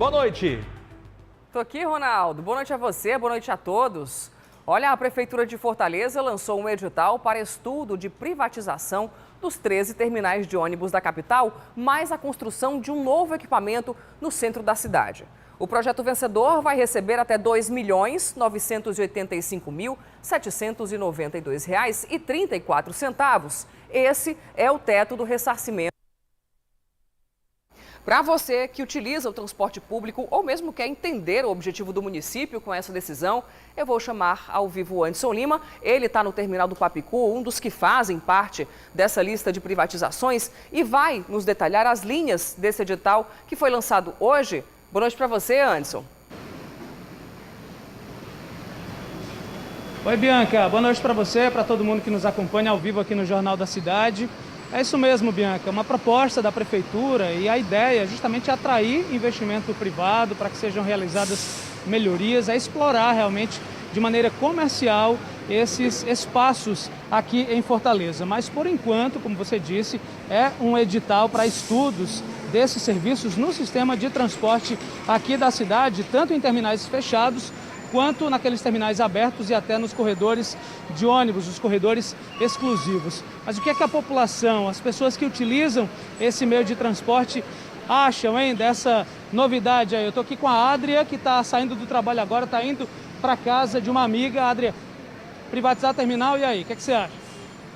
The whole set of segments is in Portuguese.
Boa noite. Tô aqui, Ronaldo. Boa noite a você, boa noite a todos. Olha, a Prefeitura de Fortaleza lançou um edital para estudo de privatização dos 13 terminais de ônibus da capital, mais a construção de um novo equipamento no centro da cidade. O projeto vencedor vai receber até R$ 2.985.792,34. Esse é o teto do ressarcimento. Para você que utiliza o transporte público ou mesmo quer entender o objetivo do município com essa decisão, eu vou chamar ao vivo o Anderson Lima. Ele está no terminal do Papicu, um dos que fazem parte dessa lista de privatizações, e vai nos detalhar as linhas desse edital que foi lançado hoje. Boa noite para você, Anderson. Oi, Bianca. Boa noite para você, para todo mundo que nos acompanha ao vivo aqui no Jornal da Cidade. É isso mesmo, Bianca, uma proposta da Prefeitura, e a ideia é justamente atrair investimento privado para que sejam realizadas melhorias, é explorar realmente de maneira comercial esses espaços aqui em Fortaleza. Mas, por enquanto, como você disse, é um edital para estudos desses serviços no sistema de transporte aqui da cidade, tanto em terminais fechados, quanto naqueles terminais abertos e até nos corredores de ônibus, os corredores exclusivos. Mas o que é que a população, as pessoas que utilizam esse meio de transporte acham, hein, dessa novidade aí? Eu estou aqui com a Adria, que está saindo do trabalho agora, está indo para casa de uma amiga. Adria, privatizar terminal, e aí, o que é que você acha?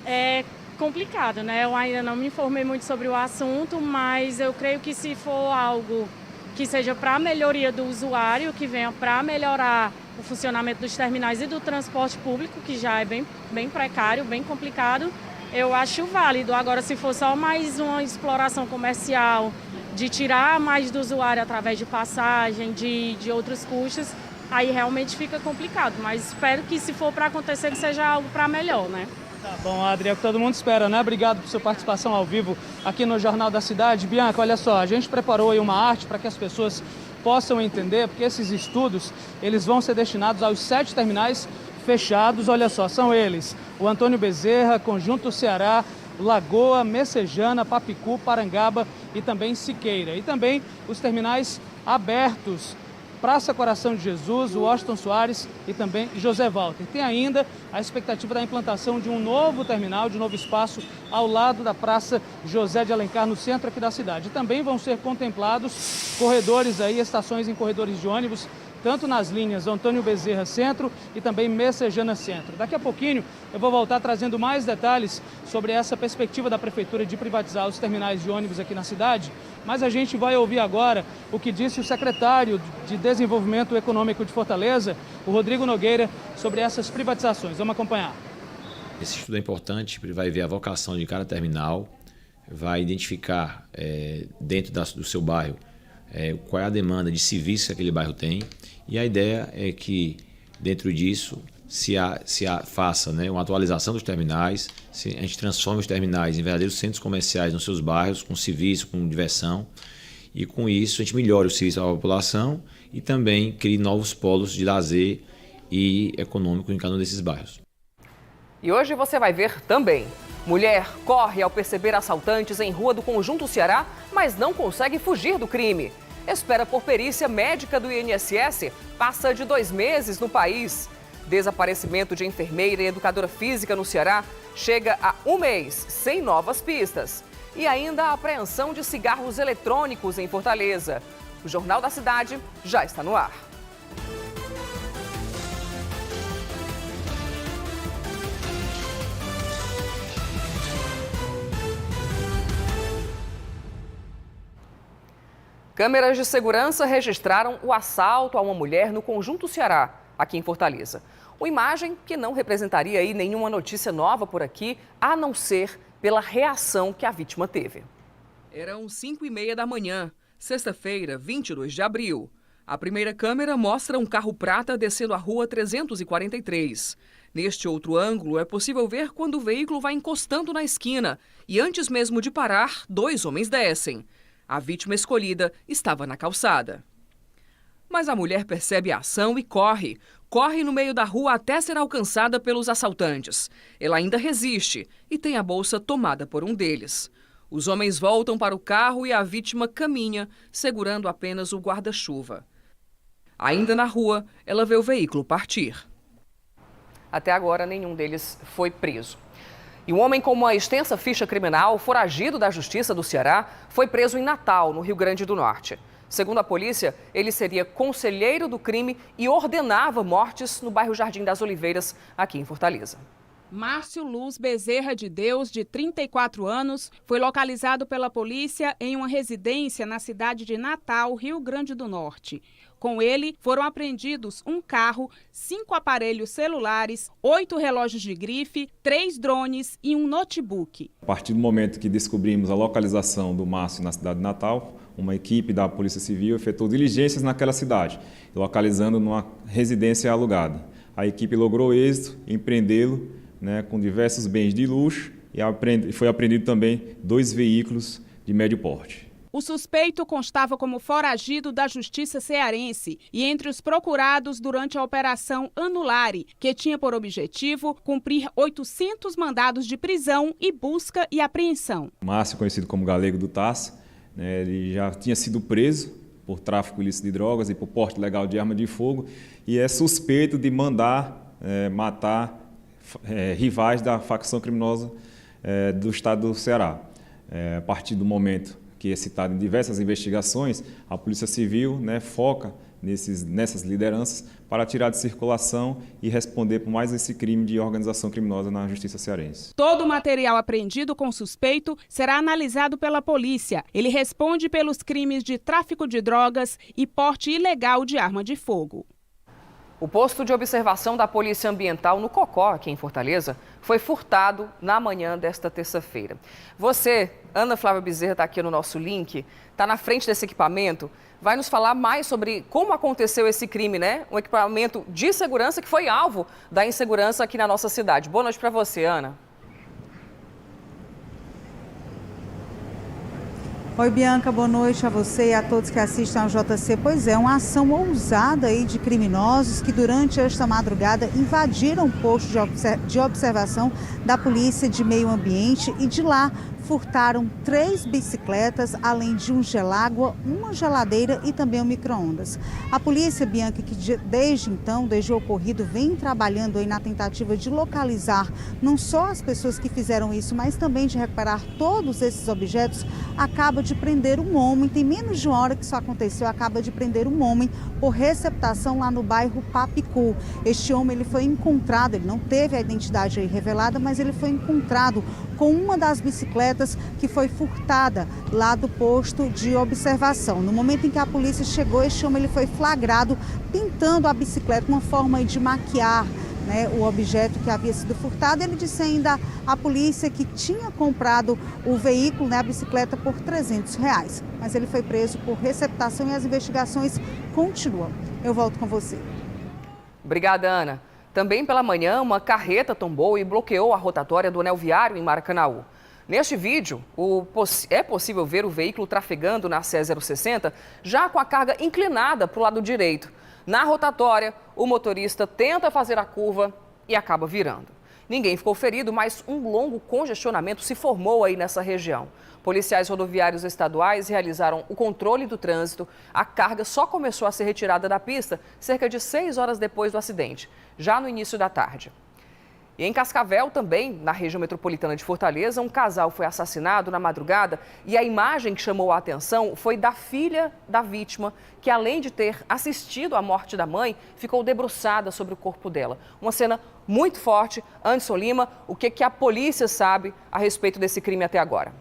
É complicado, né? Eu ainda não me informei muito sobre o assunto, mas eu creio que se for algo que seja para a melhoria do usuário, que venha para melhorar o funcionamento dos terminais e do transporte público, que já é bem precário, bem complicado, eu acho válido. Agora, se for só mais uma exploração comercial, de tirar mais do usuário através de passagem, de outros custos, aí realmente fica complicado. Mas espero que, se for para acontecer, que seja algo para melhor, né? Tá bom, Adri, é o que todo mundo espera, né? Obrigado por sua participação ao vivo aqui no Jornal da Cidade. Bianca, olha só, a gente preparou aí uma arte para que as pessoas possam entender, porque esses estudos, eles vão ser destinados aos 7 terminais fechados. Olha só, são eles: o Antônio Bezerra, Conjunto Ceará, Lagoa, Messejana, Papicu, Parangaba e também Siqueira. E também os terminais abertos: Praça Coração de Jesus, Washington Soares e também José Walter. Tem ainda a expectativa da implantação de um novo terminal, de um novo espaço ao lado da Praça José de Alencar, no centro aqui da cidade. Também vão ser contemplados corredores aí, estações em corredores de ônibus, tanto nas linhas Antônio Bezerra Centro e também Messejana Centro. Daqui a pouquinho eu vou voltar trazendo mais detalhes sobre essa perspectiva da Prefeitura de privatizar os terminais de ônibus aqui na cidade, mas a gente vai ouvir agora o que disse o secretário de Desenvolvimento Econômico de Fortaleza, o Rodrigo Nogueira, sobre essas privatizações. Vamos acompanhar. Esse estudo é importante, porque vai ver a vocação de cada terminal, vai identificar dentro do seu bairro qual é a demanda de serviço que aquele bairro tem, e a ideia é que dentro disso se faça, né, uma atualização dos terminais, a gente transforme os terminais em verdadeiros centros comerciais nos seus bairros, com serviço, com diversão, e com isso a gente melhora o serviço à população e também crie novos polos de lazer e econômico em cada um desses bairros. E hoje você vai ver também: mulher corre ao perceber assaltantes em rua do Conjunto Ceará, mas não consegue fugir do crime. Espera por perícia médica do INSS, passa de 2 meses no país. Desaparecimento de enfermeira e educadora física no Ceará chega a 1 mês, sem novas pistas. E ainda a apreensão de cigarros eletrônicos em Fortaleza. O Jornal da Cidade já está no ar. Câmeras de segurança registraram o assalto a uma mulher no Conjunto Ceará, aqui em Fortaleza. Uma imagem que não representaria aí nenhuma notícia nova por aqui, a não ser pela reação que a vítima teve. Eram 5h30 da manhã, sexta-feira, 22 de abril. A primeira câmera mostra um carro prata descendo a rua 343. Neste outro ângulo, é possível ver quando o veículo vai encostando na esquina e, antes mesmo de parar, 2 homens descem. A vítima escolhida estava na calçada. Mas a mulher percebe a ação e corre. Corre no meio da rua até ser alcançada pelos assaltantes. Ela ainda resiste e tem a bolsa tomada por um deles. Os homens voltam para o carro e a vítima caminha, segurando apenas o guarda-chuva. Ainda na rua, ela vê o veículo partir. Até agora, nenhum deles foi preso. E um homem com uma extensa ficha criminal, foragido da Justiça do Ceará, foi preso em Natal, no Rio Grande do Norte. Segundo a polícia, ele seria conselheiro do crime e ordenava mortes no bairro Jardim das Oliveiras, aqui em Fortaleza. Márcio Luz Bezerra de Deus, de 34 anos, foi localizado pela polícia em uma residência na cidade de Natal, Rio Grande do Norte. Com ele, foram apreendidos um carro, 5 aparelhos celulares, 8 relógios de grife, 3 drones e um notebook. A partir do momento que descobrimos a localização do Márcio na cidade de Natal, uma equipe da Polícia Civil efetuou diligências naquela cidade, localizando numa residência alugada. A equipe logrou êxito em prendê-lo, com diversos bens de luxo, e foi apreendido também 2 veículos de médio porte. O suspeito constava como foragido da Justiça cearense e entre os procurados durante a Operação Anulare, que tinha por objetivo cumprir 800 mandados de prisão e busca e apreensão. Márcio, conhecido como Galego do Tasso, ele já tinha sido preso por tráfico ilícito de drogas e por porte ilegal de arma de fogo e é suspeito de mandar matar rivais da facção criminosa do estado do Ceará. A partir do momento que é citado em diversas investigações, a Polícia Civil foca nessas lideranças para tirar de circulação e responder por mais esse crime de organização criminosa na Justiça cearense. Todo o material apreendido com o suspeito será analisado pela polícia. Ele responde pelos crimes de tráfico de drogas e porte ilegal de arma de fogo. O posto de observação da Polícia Ambiental no Cocó, aqui em Fortaleza, foi furtado na manhã desta terça-feira. Você, Ana Flávia Bezerra, está aqui no nosso link, está na frente desse equipamento, vai nos falar mais sobre como aconteceu esse crime, né? Um equipamento de segurança que foi alvo da insegurança aqui na nossa cidade. Boa noite para você, Ana. Oi, Bianca, boa noite a você e a todos que assistem ao JC. Pois é, uma ação ousada aí de criminosos que durante esta madrugada invadiram o posto de observação da Polícia de Meio Ambiente e de lá furtaram 3 bicicletas, além de um gelágua, uma geladeira e também um micro-ondas. A polícia, Bianca, que desde o ocorrido, vem trabalhando aí na tentativa de localizar não só as pessoas que fizeram isso, mas também de recuperar todos esses objetos, acaba de prender um homem, tem menos de uma hora que isso aconteceu, acaba de prender um homem por receptação lá no bairro Papicu. Este homem, ele foi encontrado, ele não teve a identidade aí revelada, mas ele foi encontrado com uma das bicicletas que foi furtada lá do posto de observação. No momento em que a polícia chegou, este homem ele foi flagrado pintando a bicicleta, uma forma de maquiar o objeto que havia sido furtado. Ele disse ainda à polícia que tinha comprado o veículo, a bicicleta, por R$300. Mas ele foi preso por receptação e as investigações continuam. Eu volto com você. Obrigada, Ana. Também pela manhã, uma carreta tombou e bloqueou a rotatória do anel viário em Maracanaú. Neste vídeo, é possível ver o veículo trafegando na CE 060, já com a carga inclinada para o lado direito. Na rotatória, o motorista tenta fazer a curva e acaba virando. Ninguém ficou ferido, mas um longo congestionamento se formou aí nessa região. Policiais rodoviários estaduais realizaram o controle do trânsito. A carga só começou a ser retirada da pista cerca de 6 horas depois do acidente, já no início da tarde. E em Cascavel, também, na região metropolitana de Fortaleza, um casal foi assassinado na madrugada e a imagem que chamou a atenção foi da filha da vítima, que além de ter assistido à morte da mãe, ficou debruçada sobre o corpo dela. Uma cena muito forte. Anderson Lima, o que a polícia sabe a respeito desse crime até agora?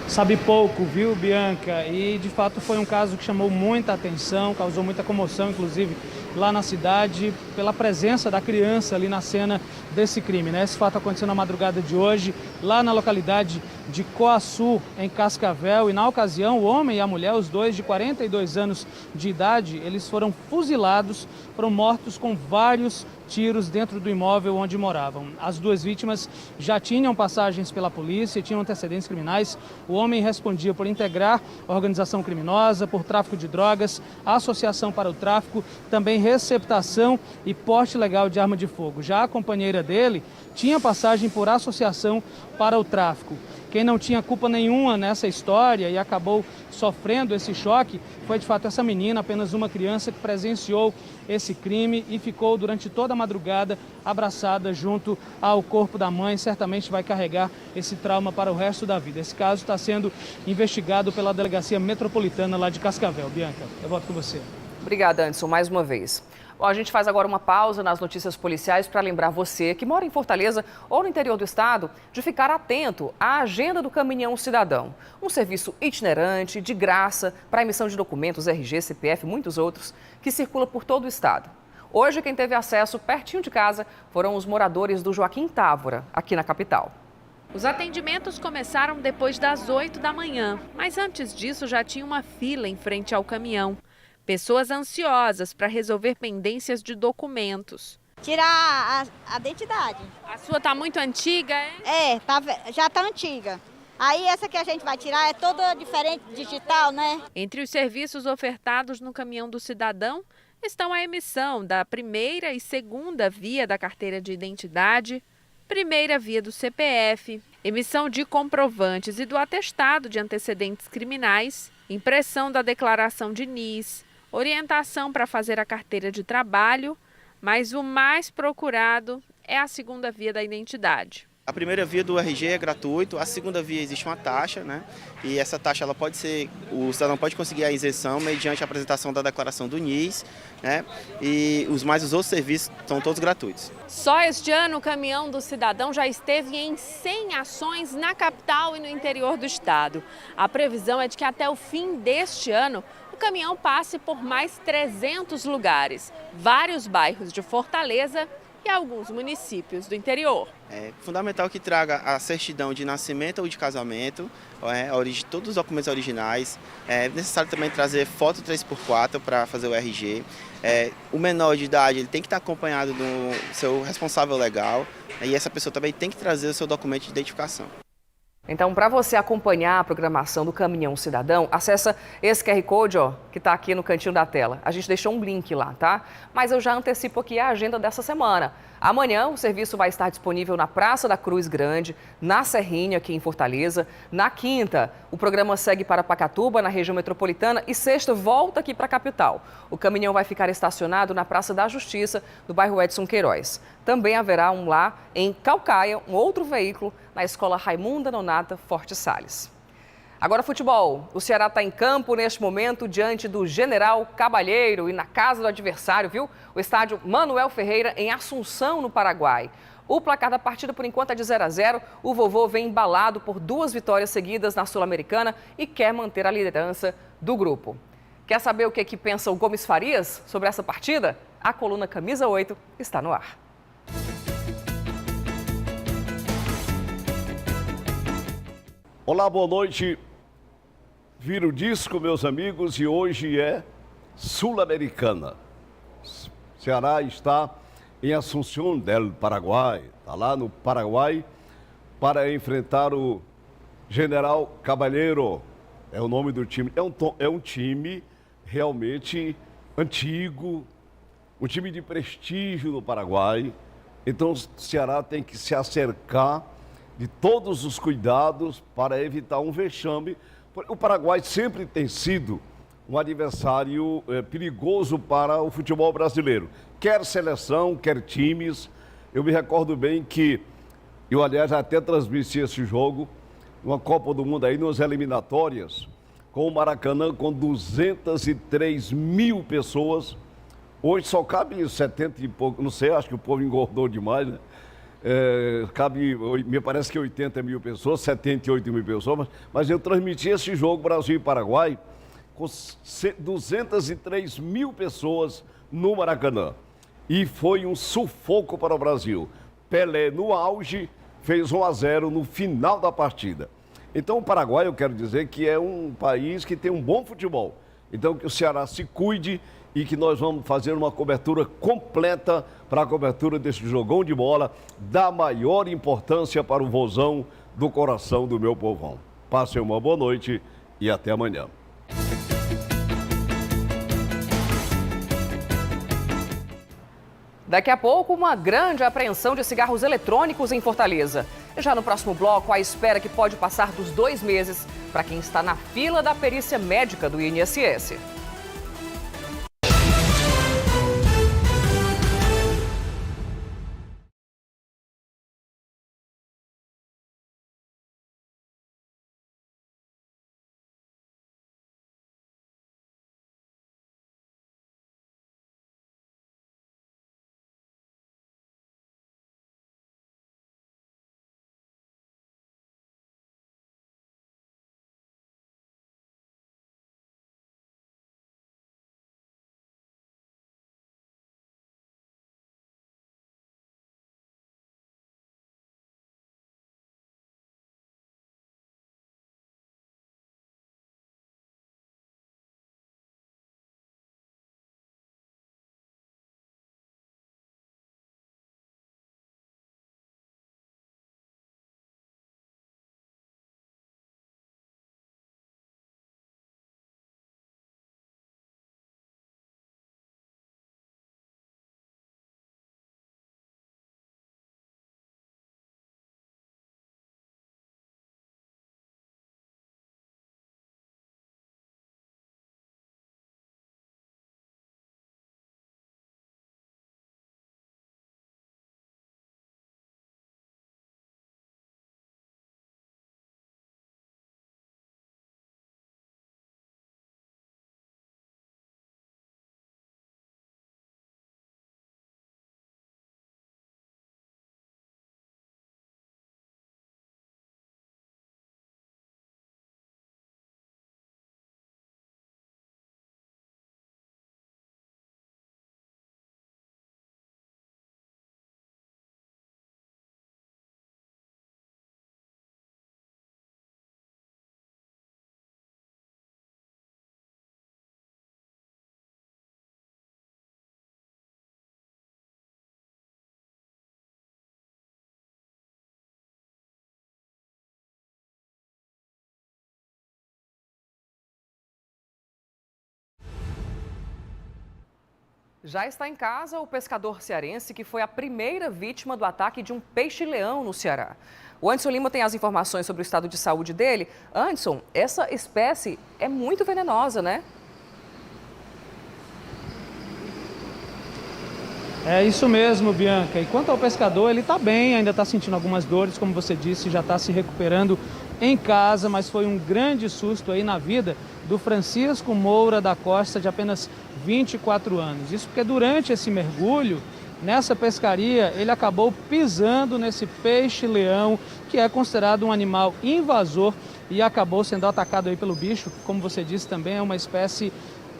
Sabe pouco, viu, Bianca? E, de fato, foi um caso que chamou muita atenção, causou muita comoção, inclusive, lá na cidade, pela presença da criança ali na cena desse crime, né? Esse fato aconteceu na madrugada de hoje, lá na localidade de Coaçu, em Cascavel. E na ocasião, o homem e a mulher, os dois de 42 anos de idade, eles foram fuzilados, foram mortos com vários tiros dentro do imóvel onde moravam. As duas vítimas já tinham passagens pela polícia, tinham antecedentes criminais. O homem respondia por integrar organização criminosa, por tráfico de drogas, associação para o tráfico, também receptação e porte ilegal de arma de fogo. Já a companheira dele tinha passagem por associação para o tráfico. Quem não tinha culpa nenhuma nessa história e acabou sofrendo esse choque foi, de fato, essa menina, apenas uma criança que presenciou esse crime e ficou durante toda a madrugada abraçada junto ao corpo da mãe. Certamente vai carregar esse trauma para o resto da vida. Esse caso está sendo investigado pela Delegacia Metropolitana lá de Cascavel. Bianca, eu volto com você. Obrigada, Anderson, mais uma vez. Bom, a gente faz agora uma pausa nas notícias policiais para lembrar você que mora em Fortaleza ou no interior do estado de ficar atento à agenda do Caminhão Cidadão. Um serviço itinerante, de graça, para emissão de documentos, RG, CPF e muitos outros, que circula por todo o estado. Hoje, quem teve acesso pertinho de casa foram os moradores do Joaquim Távora, aqui na capital. Os atendimentos começaram depois das 8 da manhã, mas antes disso já tinha uma fila em frente ao caminhão. Pessoas ansiosas para resolver pendências de documentos. Tirar a identidade. A sua está muito antiga, é? Já está antiga. Aí essa que a gente vai tirar é toda diferente, digital, né? Entre os serviços ofertados no Caminhão do Cidadão estão a emissão da primeira e segunda via da carteira de identidade, primeira via do CPF, emissão de comprovantes e do atestado de antecedentes criminais, impressão da declaração de NIS, orientação para fazer a carteira de trabalho, mas o mais procurado é a segunda via da identidade. A primeira via do RG é gratuito, a segunda via existe uma taxa, né? E essa taxa ela pode ser, o cidadão pode conseguir a isenção mediante a apresentação da declaração do NIS, né? E os outros serviços são todos gratuitos. Só este ano o Caminhão do Cidadão já esteve em 100 ações na capital e no interior do estado. A previsão é de que até o fim deste ano o caminhão passe por mais 300 lugares, vários bairros de Fortaleza e alguns municípios do interior. É fundamental que traga a certidão de nascimento ou de casamento, todos os documentos originais. É necessário também trazer foto 3x4 para fazer o RG. O menor de idade ele tem que estar acompanhado do seu responsável legal e essa pessoa também tem que trazer o seu documento de identificação. Então, para você acompanhar a programação do Caminhão Cidadão, acessa esse QR Code, que está aqui no cantinho da tela. A gente deixou um link lá, tá? Mas eu já antecipo aqui a agenda dessa semana. Amanhã o serviço vai estar disponível na Praça da Cruz Grande, na Serrinha, aqui em Fortaleza. Na quinta, o programa segue para Pacatuba, na região metropolitana, e sexta volta aqui para a capital. O caminhão vai ficar estacionado na Praça da Justiça, do bairro Edson Queiroz. Também haverá um lá em Caucaia, um outro veículo, na Escola Raimunda Nonata Forte Salles. Agora futebol. O Ceará está em campo neste momento diante do General Cabalheiro e na casa do adversário, viu? O estádio Manuel Ferreira em Assunção, no Paraguai. O placar da partida, por enquanto, é de 0-0. O Vovô vem embalado por 2 vitórias seguidas na Sul-Americana e quer manter a liderança do grupo. Quer saber o que pensa o Gomes Farias sobre essa partida? A coluna Camisa 8 está no ar. Olá, boa noite. Vira o disco, meus amigos, e hoje é Sul-Americana. Ceará está em Assunção del Paraguai, está lá no Paraguai, para enfrentar o General Cabalheiro. É o nome do time. É um time realmente antigo, um time de prestígio no Paraguai. Então o Ceará tem que se acercar de todos os cuidados para evitar um vexame. O Paraguai sempre tem sido um adversário perigoso para o futebol brasileiro. Quer seleção, quer times. Eu me recordo bem que eu, aliás, até transmiti esse jogo numa Copa do Mundo aí, nas eliminatórias, com o Maracanã com 203 mil pessoas. Hoje só cabe 70 e pouco, não sei, acho que o povo engordou demais, né? Me parece que 80 mil pessoas, 78 mil pessoas, mas eu transmiti esse jogo Brasil e Paraguai com 203 mil pessoas no Maracanã. E foi um sufoco para o Brasil. Pelé, no auge, fez 1-0 no final da partida. Então o Paraguai, eu quero dizer que é um país que tem um bom futebol. Então que o Ceará se cuide e que nós vamos fazer uma cobertura completa para a cobertura desse jogão de bola da maior importância para o Vozão do coração do meu povão. Passem uma boa noite e até amanhã. Daqui a pouco, uma grande apreensão de cigarros eletrônicos em Fortaleza. E já no próximo bloco, a espera que pode passar dos 2 meses para quem está na fila da perícia médica do INSS. Já está em casa o pescador cearense que foi a primeira vítima do ataque de um peixe-leão no Ceará. O Anderson Lima tem as informações sobre o estado de saúde dele. Anderson, essa espécie é muito venenosa, né? É isso mesmo, Bianca. E quanto ao pescador, ele está bem, ainda está sentindo algumas dores, como você disse, já está se recuperando em casa, mas foi um grande susto aí na vida do Francisco Moura da Costa, de apenas 24 anos. Isso porque durante esse mergulho, nessa pescaria, ele acabou pisando nesse peixe-leão, que é considerado um animal invasor e acabou sendo atacado aí pelo bicho, como você disse, também é uma espécie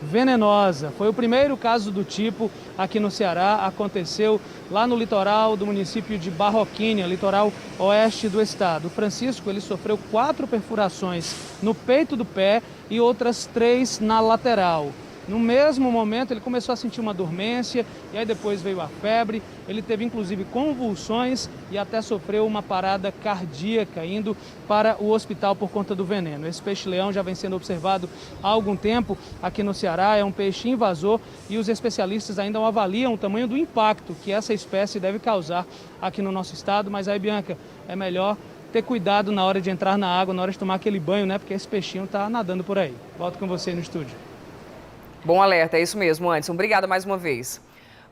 venenosa. Foi o primeiro caso do tipo aqui no Ceará, aconteceu lá no litoral do município de Barroquinha, litoral oeste do estado. O Francisco, ele sofreu 4 perfurações no peito do pé e outras 3 na lateral. No mesmo momento, ele começou a sentir uma dormência e aí depois veio a febre. Ele teve inclusive convulsões e até sofreu uma parada cardíaca, indo para o hospital por conta do veneno. Esse peixe-leão já vem sendo observado há algum tempo aqui no Ceará, é um peixe invasor e os especialistas ainda avaliam o tamanho do impacto que essa espécie deve causar aqui no nosso estado. Mas aí, Bianca, é melhor ter cuidado na hora de entrar na água, na hora de tomar aquele banho, né? Porque esse peixinho está nadando por aí. Volto com você no estúdio. Bom alerta, é isso mesmo, Anderson. Obrigada mais uma vez.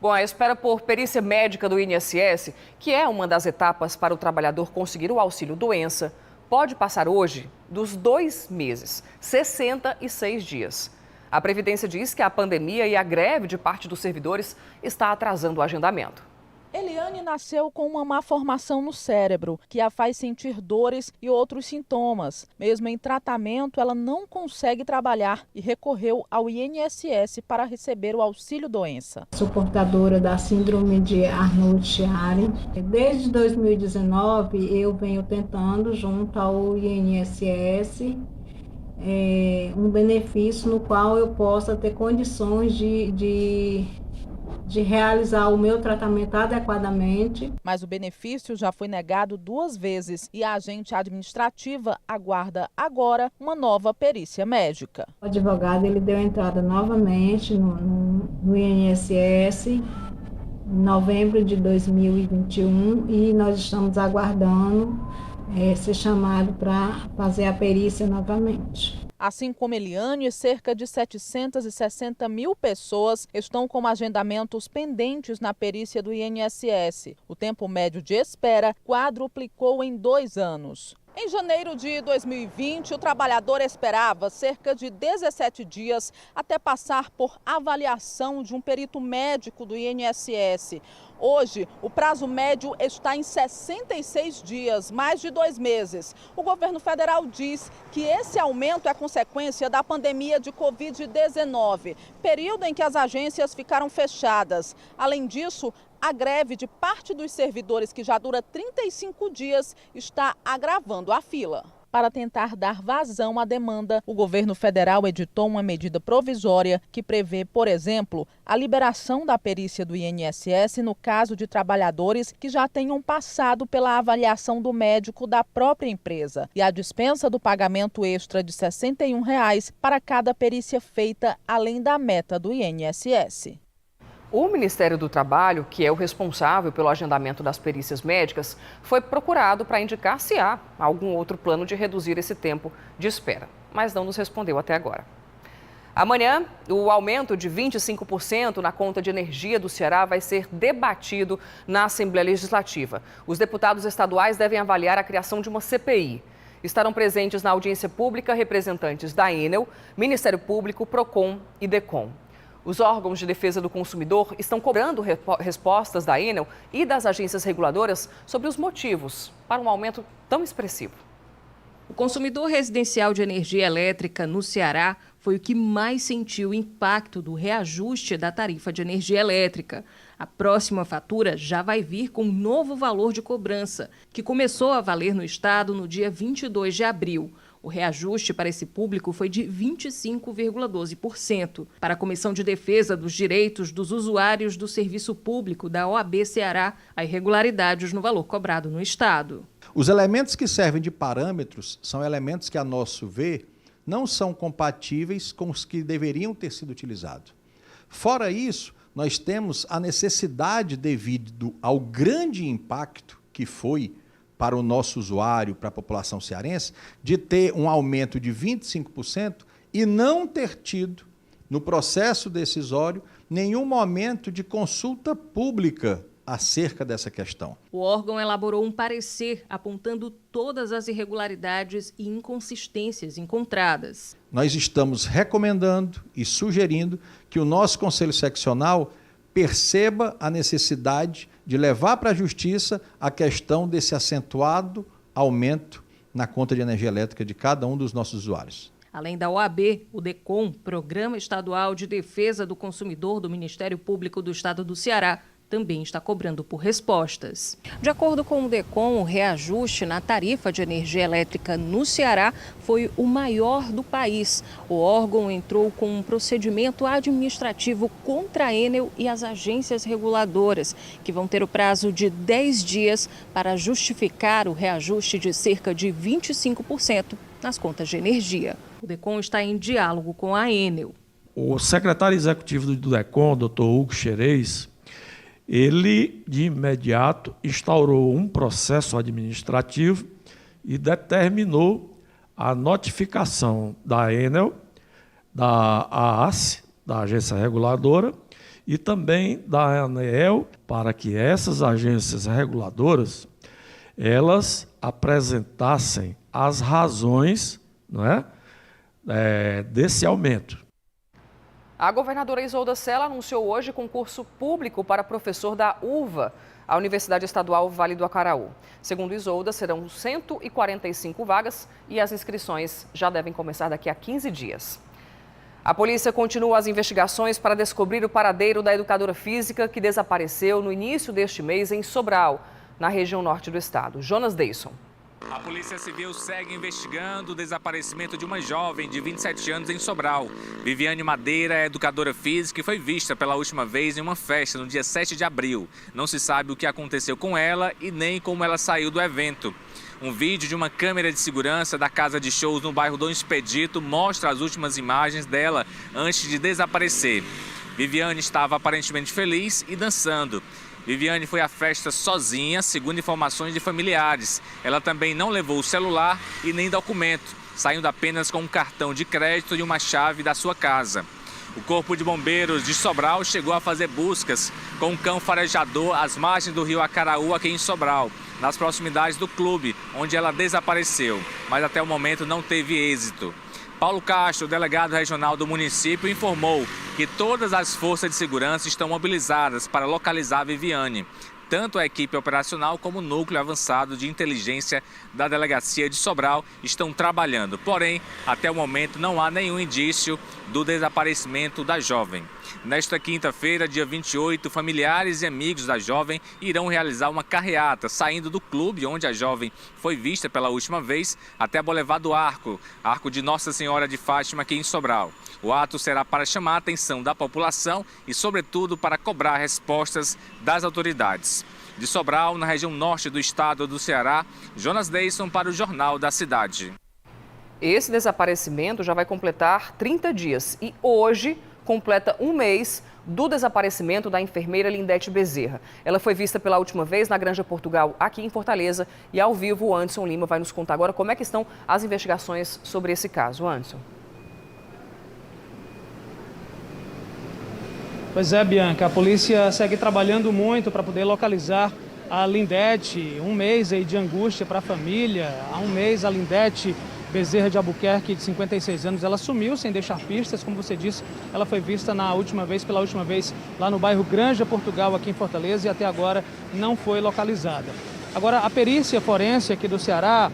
Bom, a espera por perícia médica do INSS, que é uma das etapas para o trabalhador conseguir o auxílio-doença, pode passar hoje dos 2 meses, 66 dias. A Previdência diz que a pandemia e a greve de parte dos servidores está atrasando o agendamento. Eliane Eliane nasceu com uma má formação no cérebro, que a faz sentir dores e outros sintomas. Mesmo em tratamento, ela não consegue trabalhar e recorreu ao INSS para receber o auxílio-doença. Sou portadora da síndrome de Arnold-Chiari. Desde 2019, eu venho tentando, junto ao INSS, um benefício no qual eu possa ter condições de realizar o meu tratamento adequadamente. Mas o benefício já foi negado 2 vezes e a agente administrativa aguarda agora uma nova perícia médica. O advogado ele deu entrada novamente no INSS em novembro de 2021 e nós estamos aguardando ser chamado para fazer a perícia novamente. Assim como Eliane, cerca de 760 mil pessoas estão com agendamentos pendentes na perícia do INSS. O tempo médio de espera quadruplicou em 2 anos. Em janeiro de 2020, o trabalhador esperava cerca de 17 dias até passar por avaliação de um perito médico do INSS. Hoje, o prazo médio está em 66 dias, mais de 2 meses. O governo federal diz que esse aumento é consequência da pandemia de Covid-19, período em que as agências ficaram fechadas. Além disso, a greve de parte dos servidores, que já dura 35 dias, está agravando a fila. Para tentar dar vazão à demanda, o governo federal editou uma medida provisória que prevê, por exemplo, a liberação da perícia do INSS no caso de trabalhadores que já tenham passado pela avaliação do médico da própria empresa e a dispensa do pagamento extra de R$ 61 para cada perícia feita além da meta do INSS. O Ministério do Trabalho, que é o responsável pelo agendamento das perícias médicas, foi procurado para indicar se há algum outro plano de reduzir esse tempo de espera, mas não nos respondeu até agora. Amanhã, o aumento de 25% na conta de energia do Ceará vai ser debatido na Assembleia Legislativa. Os deputados estaduais devem avaliar a criação de uma CPI. Estarão presentes na audiência pública representantes da Enel, Ministério Público, Procon e Decom. Os órgãos de defesa do consumidor estão cobrando respostas da Enel e das agências reguladoras sobre os motivos para um aumento tão expressivo. O consumidor residencial de energia elétrica no Ceará foi o que mais sentiu o impacto do reajuste da tarifa de energia elétrica. A próxima fatura já vai vir com um novo valor de cobrança, que começou a valer no estado no dia 22 de abril. O reajuste para esse público foi de 25,12%. Para a Comissão de Defesa dos Direitos dos Usuários do Serviço Público da OAB Ceará, há irregularidades no valor cobrado no estado. Os elementos que servem de parâmetros são elementos que, a nosso ver, não são compatíveis com os que deveriam ter sido utilizados. Fora isso, nós temos a necessidade, devido ao grande impacto que foi para o nosso usuário, para a população cearense, de ter um aumento de 25% e não ter tido, no processo decisório, nenhum momento de consulta pública acerca dessa questão. O órgão elaborou um parecer apontando todas as irregularidades e inconsistências encontradas. Nós estamos recomendando e sugerindo que o nosso Conselho Seccional perceba a necessidade de levar para a Justiça a questão desse acentuado aumento na conta de energia elétrica de cada um dos nossos usuários. Além da OAB, o DECOM, Programa Estadual de Defesa do Consumidor do Ministério Público do Estado do Ceará, também está cobrando por respostas. De acordo com o DECOM, o reajuste na tarifa de energia elétrica no Ceará foi o maior do país. O órgão entrou com um procedimento administrativo contra a Enel e as agências reguladoras, que vão ter o prazo de 10 dias para justificar o reajuste de cerca de 25% nas contas de energia. O DECOM está em diálogo com a Enel. O secretário executivo do DECOM, Dr. Hugo Xerez, ele, de imediato, instaurou um processo administrativo e determinou a notificação da Enel, da AACE, da agência reguladora, e também da ANEEL, para que essas agências reguladoras elas apresentassem as razões, não é, desse aumento. A governadora Isolda Sela anunciou hoje concurso público para professor da UVA, a Universidade Estadual Vale do Acaraú. Segundo Isolda, serão 145 vagas e as inscrições já devem começar daqui a 15 dias. A polícia continua as investigações para descobrir o paradeiro da educadora física que desapareceu no início deste mês em Sobral, na região norte do estado. Jonas Deisson. A Polícia Civil segue investigando o desaparecimento de uma jovem de 27 anos em Sobral. Viviane Madeira é educadora física e foi vista pela última vez em uma festa no dia 7 de abril. Não se sabe o que aconteceu com ela e nem como ela saiu do evento. Um vídeo de uma câmera de segurança da casa de shows no bairro Dom Expedito mostra as últimas imagens dela antes de desaparecer. Viviane estava aparentemente feliz e dançando. Viviane foi à festa sozinha, segundo informações de familiares. Ela também não levou o celular e nem documento, saindo apenas com um cartão de crédito e uma chave da sua casa. O Corpo de Bombeiros de Sobral chegou a fazer buscas com um cão farejador às margens do rio Acaraú, aqui em Sobral, nas proximidades do clube, onde ela desapareceu, mas até o momento não teve êxito. Paulo Castro, delegado regional do município, informou que todas as forças de segurança estão mobilizadas para localizar a Viviane. Tanto a equipe operacional como o núcleo avançado de inteligência da Delegacia de Sobral estão trabalhando. Porém, até o momento não há nenhum indício do desaparecimento da jovem. Nesta quinta-feira, dia 28, familiares e amigos da jovem irão realizar uma carreata, saindo do clube onde a jovem foi vista pela última vez, até a Boulevard do Arco de Nossa Senhora de Fátima, aqui em Sobral. O ato será para chamar a atenção da população e, sobretudo, para cobrar respostas das autoridades. De Sobral, na região norte do estado do Ceará, Jonas Deisson para o Jornal da Cidade. Esse desaparecimento já vai completar 30 dias e hoje completa um mês do desaparecimento da enfermeira Lindete Bezerra. Ela foi vista pela última vez na Granja Portugal, aqui em Fortaleza, e ao vivo o Anderson Lima vai nos contar agora como é que estão as investigações sobre esse caso. Anderson. Pois é, Bianca, a polícia segue trabalhando muito para poder localizar a Lindete. Um mês aí de angústia para a família. Há um mês a Lindete Bezerra de Albuquerque, de 56 anos, ela sumiu sem deixar pistas. Como você disse, ela foi vista pela última vez lá no bairro Granja Portugal, aqui em Fortaleza, e até agora não foi localizada. Agora, a perícia forense aqui do Ceará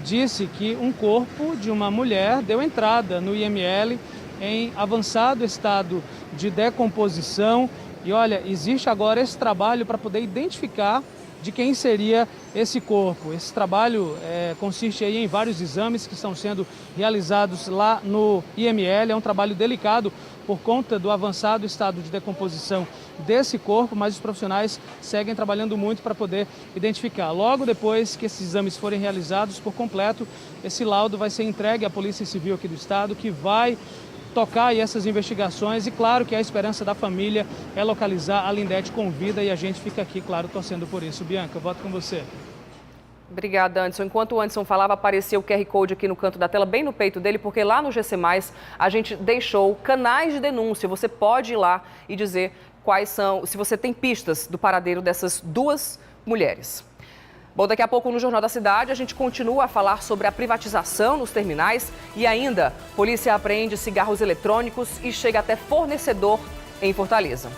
disse que um corpo de uma mulher deu entrada no IML em avançado estado de decomposição. E olha, existe agora esse trabalho para poder identificar de quem seria esse corpo. Esse trabalho consiste aí em vários exames que estão sendo realizados lá no IML. É um trabalho delicado por conta do avançado estado de decomposição desse corpo, mas os profissionais seguem trabalhando muito para poder identificar. Logo depois que esses exames forem realizados por completo, esse laudo vai ser entregue à Polícia Civil aqui do estado, que vai tocar aí essas investigações, e claro que a esperança da família é localizar a Lindete com vida, e a gente fica aqui, claro, torcendo por isso. Bianca, eu volto com você. Obrigada, Anderson. Enquanto o Anderson falava, apareceu o QR Code aqui no canto da tela, bem no peito dele, porque lá no GC+, a gente deixou canais de denúncia. Você pode ir lá e dizer quais são, se você tem pistas do paradeiro dessas duas mulheres. Bom, daqui a pouco no Jornal da Cidade a gente continua a falar sobre a privatização nos terminais e ainda, polícia apreende cigarros eletrônicos e chega até fornecedor em Fortaleza.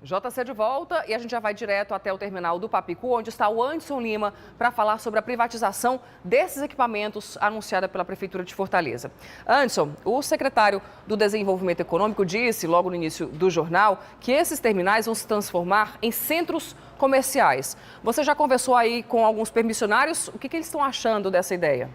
JC de volta e a gente já vai direto até o terminal do Papicu, onde está o Anderson Lima, para falar sobre a privatização desses equipamentos anunciada pela Prefeitura de Fortaleza. Anderson, o secretário do Desenvolvimento Econômico disse, logo no início do jornal, que esses terminais vão se transformar em centros comerciais. Você já conversou aí com alguns permissionários? O que eles estão achando dessa ideia?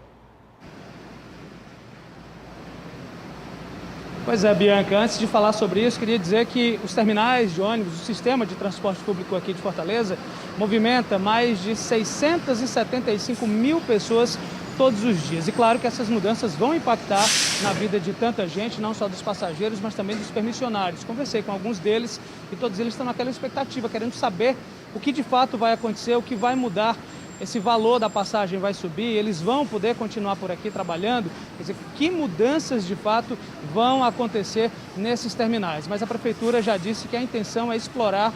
Pois é, Bianca, antes de falar sobre isso, queria dizer que os terminais de ônibus, o sistema de transporte público aqui de Fortaleza, movimenta mais de 675 mil pessoas todos os dias. E claro que essas mudanças vão impactar na vida de tanta gente, não só dos passageiros, mas também dos permissionários. Conversei com alguns deles e todos eles estão naquela expectativa, querendo saber o que de fato vai acontecer, o que vai mudar. Esse valor da passagem vai subir, eles vão poder continuar por aqui trabalhando. Quer dizer, que mudanças de fato vão acontecer nesses terminais? Mas a Prefeitura já disse que a intenção é explorar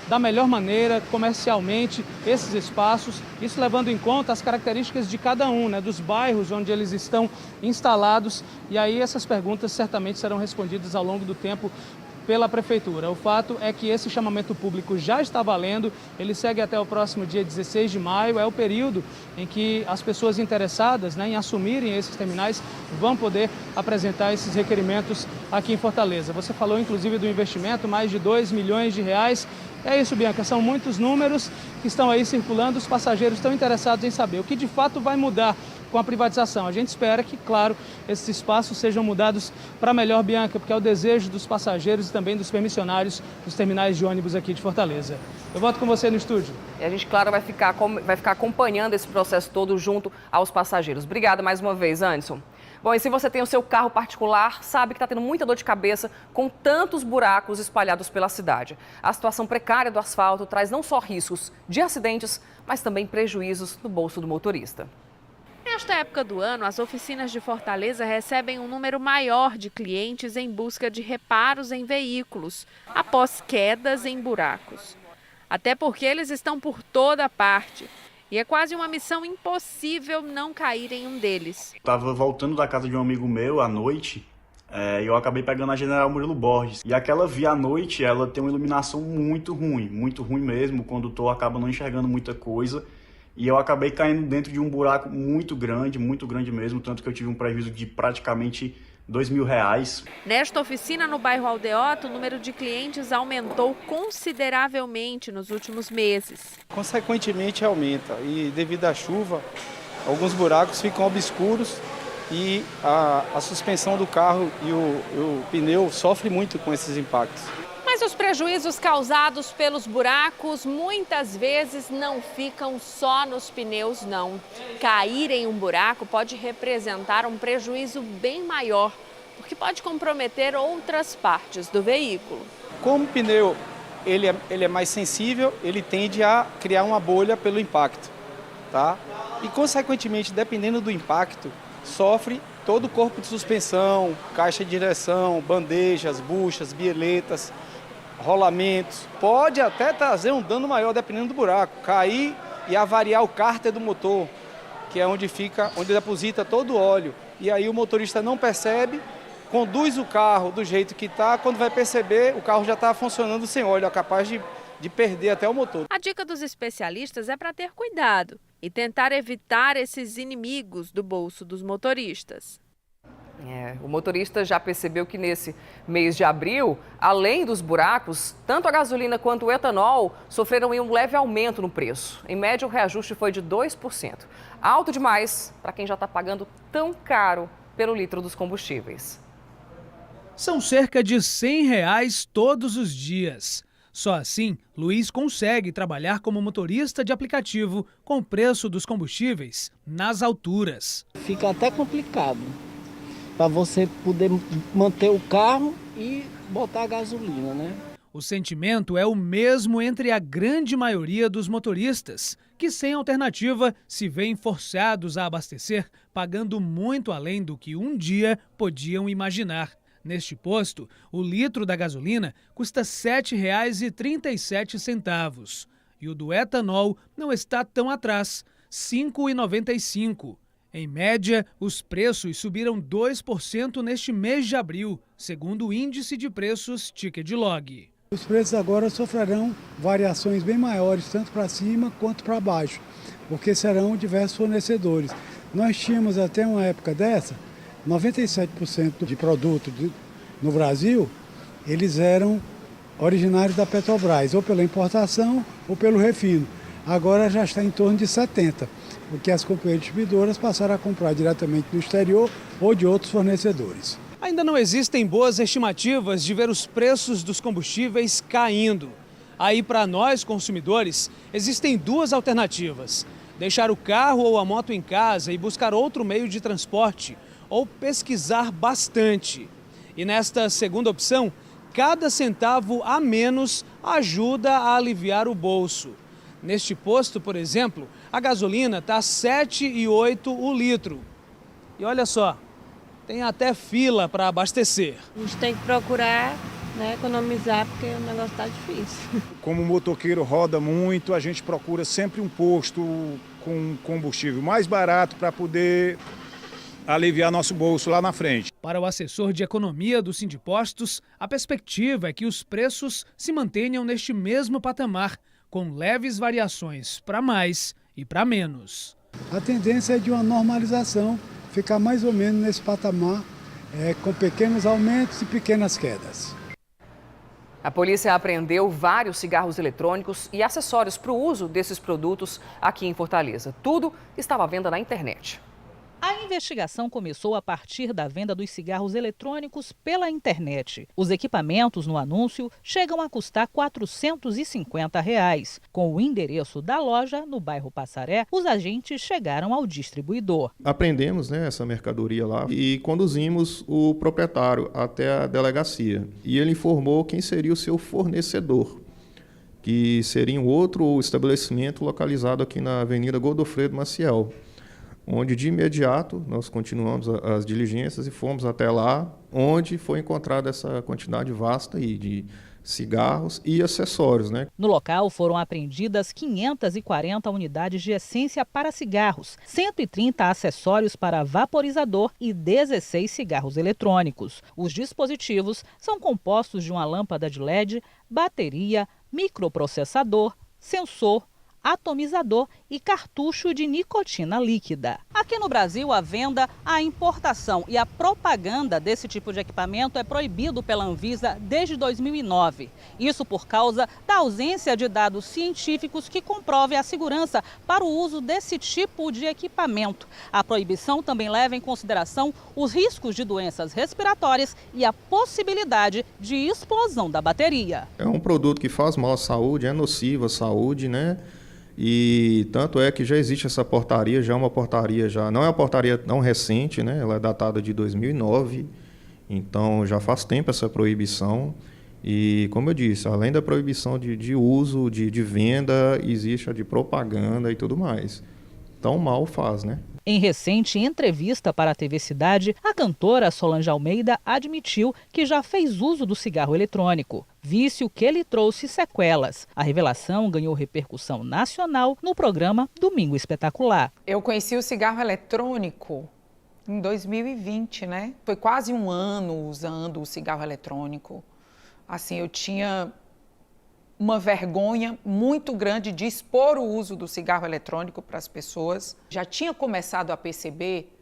da melhor maneira, comercialmente, esses espaços, isso levando em conta as características de cada um, né, dos bairros onde eles estão instalados. E aí essas perguntas certamente serão respondidas ao longo do tempo pela Prefeitura. O fato é que esse chamamento público já está valendo, ele segue até o próximo dia 16 de maio, é o período em que as pessoas interessadas, né, em assumirem esses terminais vão poder apresentar esses requerimentos aqui em Fortaleza. Você falou inclusive do investimento, mais de 2 milhões de reais. É isso, Bianca, são muitos números que estão aí circulando, os passageiros estão interessados em saber o que de fato vai mudar com a privatização. A gente espera que, claro, esses espaços sejam mudados para melhor, Bianca, porque é o desejo dos passageiros e também dos permissionários dos terminais de ônibus aqui de Fortaleza. Eu volto com você no estúdio. E a gente, claro, vai ficar acompanhando esse processo todo junto aos passageiros. Obrigada mais uma vez, Anderson. Bom, e se você tem o seu carro particular, sabe que está tendo muita dor de cabeça com tantos buracos espalhados pela cidade. A situação precária do asfalto traz não só riscos de acidentes, mas também prejuízos no bolso do motorista. Nesta época do ano, as oficinas de Fortaleza recebem um número maior de clientes em busca de reparos em veículos, após quedas em buracos. Até porque eles estão por toda parte. E é quase uma missão impossível não cair em um deles. Estava voltando da casa de um amigo meu à noite e eu acabei pegando a General Murilo Borges. E aquela via à noite, ela tem uma iluminação muito ruim mesmo. O condutor acaba não enxergando muita coisa. E eu acabei caindo dentro de um buraco muito grande mesmo. Tanto que eu tive um prejuízo de praticamente R$2.000. Nesta oficina no bairro Aldeota, o número de clientes aumentou consideravelmente nos últimos meses. Consequentemente aumenta e devido à chuva, alguns buracos ficam obscuros e a suspensão do carro e o pneu sofrem muito com esses impactos. Mas os prejuízos causados pelos buracos muitas vezes não ficam só nos pneus, não. Cair em um buraco pode representar um prejuízo bem maior, porque pode comprometer outras partes do veículo. Como o pneu ele é mais sensível, ele tende a criar uma bolha pelo impacto, tá? E, consequentemente, dependendo do impacto, sofre todo o corpo de suspensão, caixa de direção, bandejas, buchas, bieletas, rolamentos. Pode até trazer um dano maior dependendo do buraco, cair e avariar o cárter do motor, que é onde deposita todo o óleo. E aí o motorista não percebe, conduz o carro do jeito que está, quando vai perceber, o carro já está funcionando sem óleo, é capaz de perder até o motor. A dica dos especialistas é para ter cuidado e tentar evitar esses inimigos do bolso dos motoristas. O motorista já percebeu que nesse mês de abril, além dos buracos, tanto a gasolina quanto o etanol sofreram um leve aumento no preço. Em média, o reajuste foi de 2%. Alto demais para quem já está pagando tão caro pelo litro dos combustíveis. São cerca de R$100 todos os dias. Só assim, Luiz consegue trabalhar como motorista de aplicativo com o preço dos combustíveis nas alturas. Fica até complicado para você poder manter o carro e botar a gasolina, né? O sentimento é o mesmo entre a grande maioria dos motoristas, que sem alternativa se veem forçados a abastecer, pagando muito além do que um dia podiam imaginar. Neste posto, o litro da gasolina custa R$ 7,37 e o do etanol não está tão atrás, R$ 5,95. Em média, os preços subiram 2% neste mês de abril, segundo o índice de preços Ticket Log. Os preços agora sofrerão variações bem maiores, tanto para cima quanto para baixo, porque serão diversos fornecedores. Nós tínhamos até uma época dessa, 97% de produto no Brasil, eles eram originários da Petrobras, ou pela importação ou pelo refino. Agora já está em torno de 70%, porque as companhias distribuidoras passaram a comprar diretamente do exterior ou de outros fornecedores. Ainda não existem boas estimativas de ver os preços dos combustíveis caindo. Aí, para nós, consumidores, existem duas alternativas: deixar o carro ou a moto em casa e buscar outro meio de transporte, ou pesquisar bastante. E nesta segunda opção, cada centavo a menos ajuda a aliviar o bolso. Neste posto, por exemplo, a gasolina está R$ 7,08 o litro. E olha só, tem até fila para abastecer. A gente tem que procurar, economizar, porque o negócio está difícil. Como o motoqueiro roda muito, a gente procura sempre um posto com combustível mais barato para poder aliviar nosso bolso lá na frente. Para o assessor de economia do Sindipostos, a perspectiva é que os preços se mantenham neste mesmo patamar, com leves variações para mais e para menos. A tendência é de uma normalização, ficar mais ou menos nesse patamar, com pequenos aumentos e pequenas quedas. A polícia apreendeu vários cigarros eletrônicos e acessórios para o uso desses produtos aqui em Fortaleza. Tudo estava à venda na internet. A investigação começou a partir da venda dos cigarros eletrônicos pela internet. Os equipamentos no anúncio chegam a custar R$ 450. Com o endereço da loja, no bairro Passaré, os agentes chegaram ao distribuidor. Apreendemos essa mercadoria lá e conduzimos o proprietário até a delegacia. E ele informou quem seria o seu fornecedor, que seria um outro estabelecimento localizado aqui na Avenida Godofredo Maciel, onde de imediato nós continuamos as diligências e fomos até lá, onde foi encontrada essa quantidade vasta aí de cigarros e acessórios. No local foram apreendidas 540 unidades de essência para cigarros, 130 acessórios para vaporizador e 16 cigarros eletrônicos. Os dispositivos são compostos de uma lâmpada de LED, bateria, microprocessador, sensor, atomizador e cartucho de nicotina líquida. Aqui no Brasil, a venda, a importação e a propaganda desse tipo de equipamento é proibido pela Anvisa desde 2009. Isso por causa da ausência de dados científicos que comprovem a segurança para o uso desse tipo de equipamento. A proibição também leva em consideração os riscos de doenças respiratórias e a possibilidade de explosão da bateria. É um produto que faz mal à saúde, é nocivo à saúde, E tanto é que já existe essa portaria, não é uma portaria tão recente, ela é datada de 2009, então já faz tempo essa proibição. E, como eu disse, além da proibição de uso, de venda, existe a de propaganda e tudo mais. Então mal faz, Em recente entrevista para a TV Cidade, a cantora Solange Almeida admitiu que já fez uso do cigarro eletrônico, vício que lhe trouxe sequelas. A revelação ganhou repercussão nacional no programa Domingo Espetacular. Eu conheci o cigarro eletrônico em 2020, Foi quase um ano usando o cigarro eletrônico. Assim, eu tinha uma vergonha muito grande de expor o uso do cigarro eletrônico para as pessoas. Já tinha começado a perceber,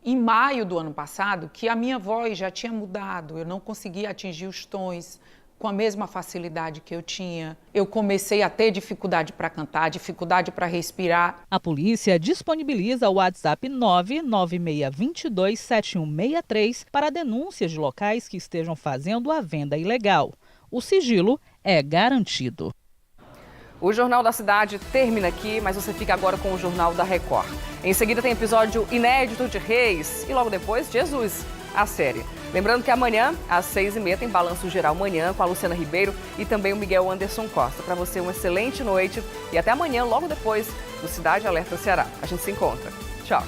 em maio do ano passado, que a minha voz já tinha mudado. Eu não conseguia atingir os tons com a mesma facilidade que eu tinha. Eu comecei a ter dificuldade para cantar, dificuldade para respirar. A polícia disponibiliza o WhatsApp 996227163 para denúncias de locais que estejam fazendo a venda ilegal. O sigilo é garantido. O Jornal da Cidade termina aqui, mas você fica agora com o Jornal da Record. Em seguida tem episódio inédito de Reis e logo depois Jesus, a série. Lembrando que amanhã, às 6h30, tem Balanço Geral Manhã com a Luciana Ribeiro e também o Miguel Anderson Costa. Para você, uma excelente noite e até amanhã, logo depois do Cidade Alerta Ceará. A gente se encontra. Tchau.